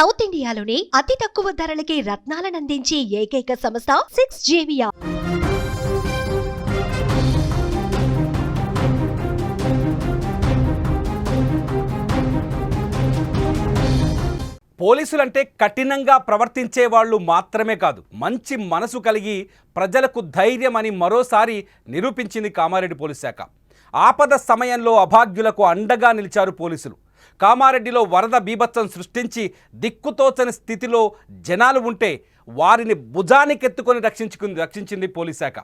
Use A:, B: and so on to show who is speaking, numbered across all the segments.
A: South ఇండియాలోని అతి తక్కువ ధరలకి రత్నాలనందించే ఏకైక సంస్థ 6JVR.
B: పోలీసులంటే కఠినంగా ప్రవర్తించే వాళ్ళు మాత్రమే కాదు, మంచి మనసు కలిగి ప్రజలకు ధైర్యం అని మరోసారి నిరూపించింది కామారెడ్డి పోలీస్ శాఖ. ఆపద సమయంలో అభాగ్యులకు అండగా నిలిచారు పోలీసులు. కామారెడ్డిలో వరద బీభత్సం సృష్టించి దిక్కుతోచని స్థితిలో జనాలు ఉంటే వారిని భుజానికెత్తుకొని రక్షించింది పోలీస్ శాఖ.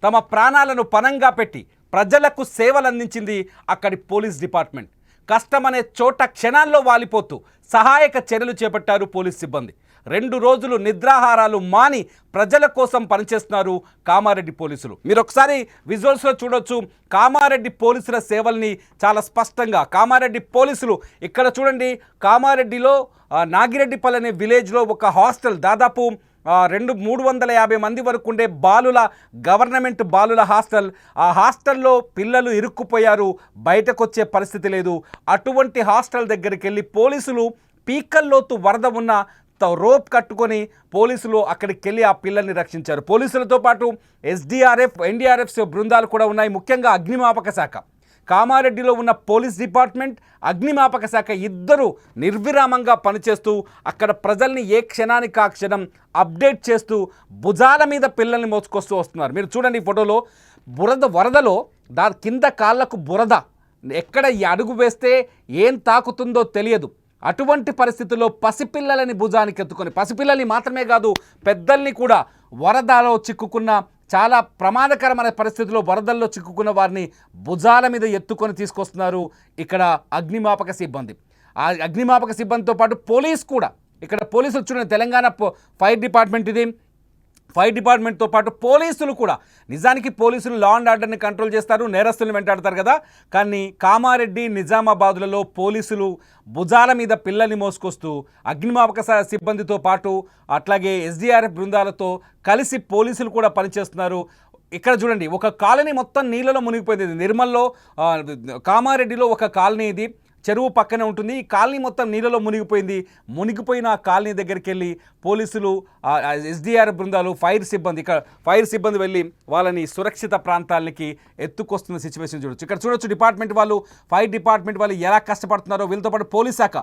B: తమ ప్రాణాలను పణంగా పెట్టి ప్రజలకు సేవలందించింది అక్కడి పోలీస్ డిపార్ట్మెంట్. కష్టమనే చోట క్షణాల్లో వాలిపోతూ సహాయక చర్యలు చేపట్టారు పోలీస్ సిబ్బంది. 2 రోజులు నిద్రాహారాలు మాని ప్రజల కోసం పనిచేస్తున్నారు కామారెడ్డి పోలీసులు. మీరు ఒకసారి విజువల్స్లో చూడొచ్చు కామారెడ్డి పోలీసుల సేవల్ని చాలా స్పష్టంగా. కామారెడ్డి పోలీసులు ఇక్కడ చూడండి, కామారెడ్డిలో నాగిరెడ్డిపల్లి అనే విలేజ్లో ఒక హాస్టల్, దాదాపు 350 మంది వరకు ఉండే గవర్నమెంట్ బాలుల హాస్టల్. ఆ హాస్టల్లో పిల్లలు ఇరుక్కుపోయారు, బయటకు వచ్చే పరిస్థితి లేదు. అటువంటి హాస్టల్ దగ్గరికి వెళ్ళి పోలీసులు పీకల్లోతు వరద ఉన్న రోప్ కట్టుకొని పోలీసులు అక్కడికి వెళ్ళి ఆ పిల్లల్ని రక్షించారు. పోలీసులతో పాటు SDRF, NDRF బృందాలు కూడా ఉన్నాయి. ముఖ్యంగా అగ్నిమాపక శాఖ, కామారెడ్డిలో ఉన్న పోలీస్ డిపార్ట్మెంట్, అగ్నిమాపక శాఖ ఇద్దరు నిర్విరామంగా పనిచేస్తూ అక్కడ ప్రజల్ని ఏ క్షణానికి ఆ క్షణం అప్డేట్ చేస్తూ భుజాల మీద పిల్లల్ని మోసుకొస్తూ వస్తున్నారు. మీరు చూడండి ఈ ఫోటోలో వరదలో దాని కింద కాళ్ళకు బురద, ఎక్కడ అడుగు వేస్తే ఏం తాకుతుందో తెలియదు. అటువంటి పరిస్థితుల్లో పసిపిల్లలని భుజానికి ఎత్తుకొని, పసిపిల్లల్ని మాత్రమే కాదు పెద్దల్ని కూడా, వరదలో చిక్కుకున్న చాలా ప్రమాదకరమైన పరిస్థితుల్లో వరదల్లో చిక్కుకున్న వారిని భుజాల మీద ఎత్తుకొని తీసుకొస్తున్నారు ఇక్కడ అగ్నిమాపక సిబ్బంది. ఆ అగ్నిమాపక సిబ్బందితో పాటు పోలీస్ కూడా, ఇక్కడ పోలీసులు చూడండి, తెలంగాణ ఫైర్ డిపార్ట్మెంట్ ఇది. ఫైర్ డిపార్ట్మెంట్తో పాటు పోలీసులు కూడా, నిజానికి పోలీసులు లా అండ్ ఆర్డర్ని కంట్రోల్ చేస్తారు, నేరస్తులను వెంటాడతారు కదా. కానీ కామారెడ్డి, నిజామాబాదులలో పోలీసులు భుజాల మీద పిల్లల్ని మోసుకొస్తూ అగ్నిమాపక సిబ్బందితో పాటు అట్లాగే SDRF బృందాలతో కలిసి పోలీసులు కూడా పనిచేస్తున్నారు. ఇక్కడ చూడండి, ఒక కాలనీ మొత్తం నీళ్ళలో మునిగిపోయింది. నిర్మల్లో, కామారెడ్డిలో ఒక కాలనీ ఇది, చెరువు పక్కనే ఉంటుంది. ఈ కాలనీ మొత్తం నీళ్ళలో మునిగిపోయిన ఆ కాలనీ దగ్గరికి వెళ్ళి పోలీసులు, SDRF బృందాలు, ఫైర్ సిబ్బంది వెళ్ళి వాళ్ళని సురక్షిత ప్రాంతాలకి ఎత్తుకొస్తున్న సిచ్యువేషన్ చూడొచ్చు. ఇక్కడ చూడొచ్చు డిపార్ట్మెంట్ వాళ్ళు, ఫైర్ డిపార్ట్మెంట్ వాళ్ళు ఎలా కష్టపడుతున్నారో. వీళ్ళతో పాటు పోలీస్ శాఖ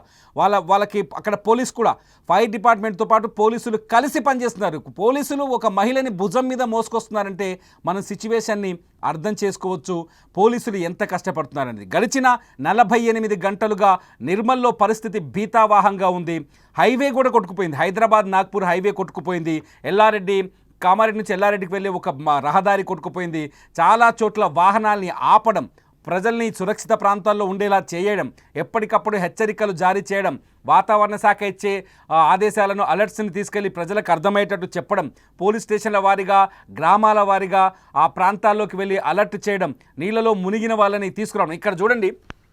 B: వాళ్ళకి అక్కడ పోలీస్ కూడా, ఫైర్ డిపార్ట్మెంట్తో పాటు పోలీసులు కలిసి పనిచేస్తున్నారు. పోలీసులు ఒక మహిళని భుజం మీద మోసుకొస్తున్నారంటే మనం సిచ్యువేషన్ని అర్థం చేసుకోవచ్చు, పోలీసులు ఎంత కష్టపడుతున్నారనేది. గడిచిన 48 గంటలుగా నిర్మల్లో పరిస్థితి భీతావాహంగా ఉంది. హైవే కూడా కొట్టుకుపోయింది, హైదరాబాద్ నాగ్పూర్ హైవే కొట్టుకుపోయింది. కామారెడ్డి నుంచి ఎల్లారెడ్డికి వెళ్ళే ఒక రహదారి కొట్టుకుపోయింది. చాలా చోట్ల వాహనాల్ని ఆపడం, ప్రజల్ని సురక్షిత ప్రాంతాల్లో ఉండేలా చేయడం, ఎప్పటికప్పుడు హెచ్చరికలు జారీ చేయడం, వాతావరణ శాఖ ఇచ్చే ఆదేశాలను, అలర్ట్స్ని తీసుకెళ్లి ప్రజలకు అర్థమయ్యేటట్టు చెప్పడం, పోలీస్ స్టేషన్ల వారీగా, గ్రామాల వారీగా ఆ ప్రాంతాల్లోకి వెళ్ళి అలర్ట్ చేయడం, నీళ్ళలో మునిగిన వాళ్ళని తీసుకురావడం. ఇక్కడ చూడండి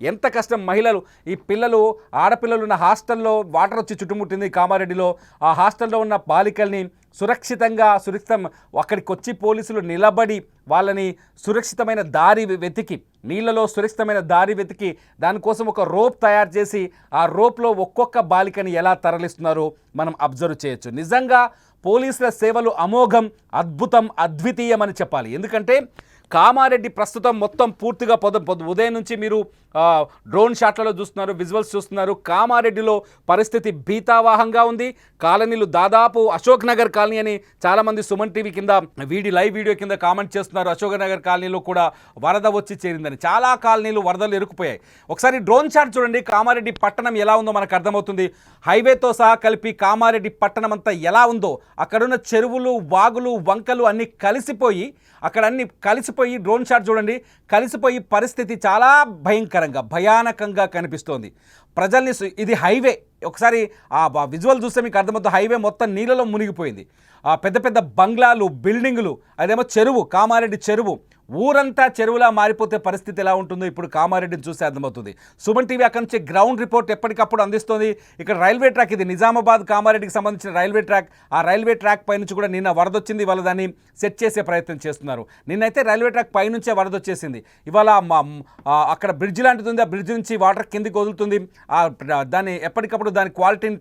B: ఎంత కష్టం. మహిళలు, ఈ పిల్లలు, ఆడపిల్లలు ఉన్న హాస్టల్లో వాటర్ వచ్చి చుట్టుముట్టింది కామారెడ్డిలో. ఆ హాస్టల్లో ఉన్న బాలికల్ని సురక్షితం అక్కడికి వచ్చి పోలీసులు నిలబడి వాళ్ళని సురక్షితమైన దారి వెతికి, నీళ్ళలో సురక్షితమైన దారి వెతికి దానికోసం ఒక రోప్ తయారు చేసి ఆ రోప్లో ఒక్కొక్క బాలికని ఎలా తరలిస్తున్నారో మనం అబ్జర్వ్ చేయొచ్చు. నిజంగా పోలీసుల సేవలు అమోఘం, అద్భుతం, అద్వితీయం అని చెప్పాలి. ఎందుకంటే కామారెడ్డి ప్రస్తుతం మొత్తం పూర్తిగా ఉదయం నుంచి మీరు డ్రోన్ షాట్లలో చూస్తున్నారు, విజువల్స్ చూస్తున్నారు. కామారెడ్డిలో పరిస్థితి భీతావాహంగా ఉంది. కాలనీలు దాదాపు అశోక్ నగర్ కాలనీ అని చాలామంది సుమన్ టీవీ కింద లైవ్ వీడియో కింద కామెంట్ చేస్తున్నారు. అశోక్ నగర్ కాలనీలో కూడా వరద వచ్చి చేరిందని. చాలా కాలనీలు వరదలు ఇరుక్కుపోయాయి. ఒకసారి డ్రోన్ షాట్ చూడండి, కామారెడ్డి పట్టణం ఎలా ఉందో మనకు అర్థమవుతుంది. హైవేతో సహా కలిపి కామారెడ్డి పట్టణం అంతా ఎలా ఉందో, అక్కడున్న చెరువులు, వాగులు, వంకలు అన్నీ కలిసిపోయి, డ్రోన్ షాట్ చూడండి, కలిసిపోయి పరిస్థితి చాలా భయానకంగా కనిపిస్తోంది. ప్రజల్ని, ఇది హైవే, ఒకసారి ఆ విజువల్ చూస్తే మీకు అర్థమవుతుంది. హైవే మొత్తం నీళ్ళలో మునిగిపోయింది. పెద్ద పెద్ద బంగ్లాలు, బిల్డింగులు, అదేమో చెరువు, కామారెడ్డి చెరువు, ఊరంతా చెరువులా మారిపోతే పరిస్థితి ఎలా ఉంటుందో ఇప్పుడు కామారెడ్డిని చూస్తే అర్థమవుతుంది. సుమన్ టీవీ అక్కడి నుంచి గ్రౌండ్ రిపోర్ట్ ఎప్పటికప్పుడు అందిస్తుంది. ఇక్కడ రైల్వే ట్రాక్, ఇది నిజామాబాద్ కామారెడ్డికి సంబంధించిన రైల్వే ట్రాక్. ఆ రైల్వే ట్రాక్ పై నుంచి కూడా నిన్న వరద వచ్చింది. ఇవాళ దాన్ని సెట్ చేసే ప్రయత్నం చేస్తున్నారు. నిన్నైతే రైల్వే ట్రాక్ పై నుంచే వరద వచ్చేసింది. ఇవాళ అక్కడ బ్రిడ్జ్ లాంటిది ఉంది. ఆ బ్రిడ్జ్ నుంచి వాటర్ కిందికి వదులుతుంది. దాన్ని ఎప్పటికప్పుడు దాని క్వాలిటీని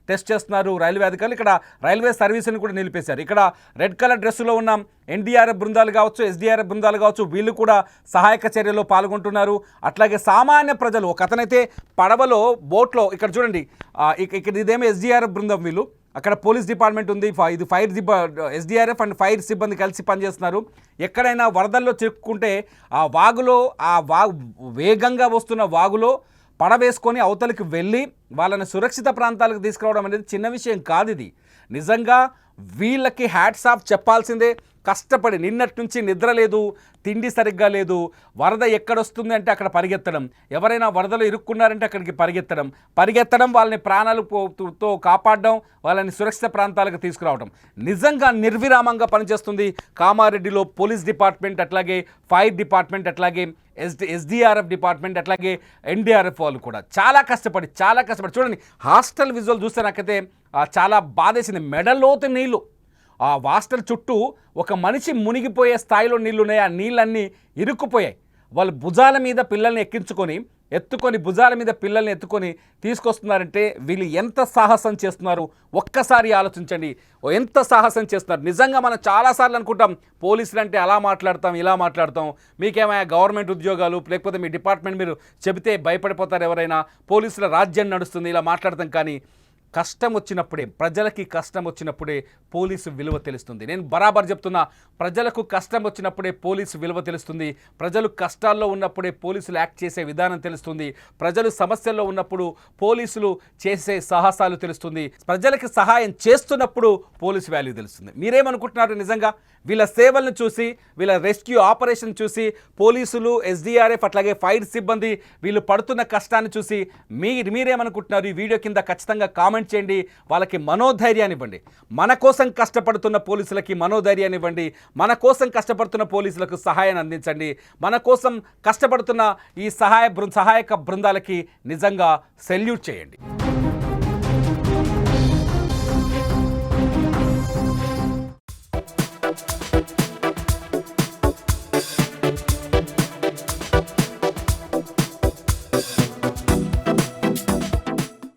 B: టెస్ట్ చేస్తున్నారు రైల్వే అధికారులు. ఇక్కడ రైల్వే సర్వీసుని కూడా నిలిపేశారు. ఇక్కడ రెడ్ కలర్ డ్రెస్సులో ఉన్న ఎన్డీఆర్ఎఫ్ బృందాలు కావచ్చు, ఎస్డీఆర్ఎఫ్ బృందాలు కావచ్చు, వీళ్ళు కూడా సహాయక చర్యలో పాల్గొంటున్నారు. అట్లాగే సామాన్య ప్రజలు, ఒక అతనైతే పడవలో బోట్లో, ఇక్కడ చూడండి, ఇక్కడ ఇదేమో ఎస్డీఆర్ఎఫ్ బృందం, వీళ్ళు అక్కడ పోలీస్ డిపార్ట్మెంట్ ఉంది, ఇది ఫైర్ ఎస్డీఆర్ఎఫ్ అండ్ ఫైర్ సిబ్బంది కలిసి పనిచేస్తున్నారు. ఎక్కడైనా వరదల్లో చిక్కుకుంటే ఆ వాగులో, వేగంగా వస్తున్న వాగులో పడవేసుకొని అవతలికి వెళ్ళి వాళ్ళని సురక్షిత ప్రాంతాలకు తీసుకురావడం అనేది చిన్న విషయం కాదు. ఇది నిజంగా వీళ్ళకి హ్యాట్స్ ఆఫ్ చెప్పాల్సిందే. కష్టపడి నిన్నటి నుంచి నిద్ర లేదు, తిండి సరిగ్గా లేదు. వరద ఎక్కడొస్తుంది అంటే అక్కడ పరిగెత్తడం, ఎవరైనా వరదలో ఇరుక్కున్నారంటే అక్కడికి పరిగెత్తడం, వాళ్ళని ప్రాణాలతో కాపాడడం, వాళ్ళని సురక్షిత ప్రాంతాలకు తీసుకురావడం. నిజంగా నిర్విరామంగా పనిచేస్తుంది కామారెడ్డిలో పోలీస్ డిపార్ట్మెంట్, అట్లాగే ఫైర్ డిపార్ట్మెంట్, అట్లాగే ఎస్డీఆర్ఎఫ్ డిపార్ట్మెంట్, అట్లాగే ఎన్డీఆర్ఎఫ్ వాళ్ళు కూడా చాలా కష్టపడి చూడండి. హాస్టల్ విజువల్ చూస్తే నాకైతే చాలా బాధేసింది. మెడలోతు నీళ్ళు, ఆ హాస్టల్ చుట్టూ ఒక మనిషి మునిగిపోయే స్థాయిలో నీళ్ళు ఉన్నాయి. ఆ నీళ్ళన్నీ ఇరుక్కుపోయాయి. వాళ్ళు భుజాల మీద పిల్లల్ని ఎత్తుకొని భుజాల మీద పిల్లల్ని ఎత్తుకొని తీసుకొస్తున్నారంటే వీళ్ళు ఎంత సాహసం చేస్తున్నారు ఒక్కసారి ఆలోచించండి. ఎంత సాహసం చేస్తున్నారు. నిజంగా మనం చాలాసార్లు అనుకుంటాం పోలీసులు అంటే అలా మాట్లాడతాం, ఇలా మాట్లాడతాం, మీకేమైనా గవర్నమెంట్ ఉద్యోగాలు లేకపోతే మీ డిపార్ట్మెంట్ మీరు చెబితే భయపడిపోతారు ఎవరైనా, పోలీసుల రాజ్యం నడుస్తుంది, ఇలా మాట్లాడతాం. కానీ కష్టం వచ్చినప్పుడే, ప్రజలకి కష్టం వచ్చినప్పుడే పోలీసు విలువ తెలుస్తుంది. నేను బరాబర్ చెప్తున్నా, ప్రజలకు కష్టం వచ్చినప్పుడే పోలీసు విలువ తెలుస్తుంది. ప్రజలు కష్టాల్లో ఉన్నప్పుడే పోలీసులు యాక్ట్ చేసే విధానం తెలుస్తుంది. ప్రజలు సమస్యల్లో ఉన్నప్పుడు పోలీసులు చేసే సాహసాలు తెలుస్తుంది. ప్రజలకు సహాయం చేస్తున్నప్పుడు పోలీసు వాల్యూ తెలుస్తుంది. మీరేమనుకుంటున్నారు? నిజంగా వీళ్ళ సేవలను చూసి, వీళ్ళ రెస్క్యూ ఆపరేషన్ చూసి, పోలీసులు, ఎస్డీఆర్ఎఫ్, అట్లాగే ఫైర్ సిబ్బంది వీళ్ళు పడుతున్న కష్టాన్ని చూసి మీరేమనుకుంటున్నారు? ఈ వీడియో కింద ఖచ్చితంగా కామెంట్ చేయండి. వాళ్ళకి మనోధైర్యాన్ని ఇవ్వండి. మన కోసం కష్టపడుతున్న పోలీసులకి మనోధైర్యాన్ని ఇవ్వండి. మన కోసం కష్టపడుతున్న పోలీసులకు సహాయాన్ని అందించండి. మన కోసం కష్టపడుతున్న ఈ సహాయక బృందాలకి నిజంగా సెల్యూట్ చేయండి.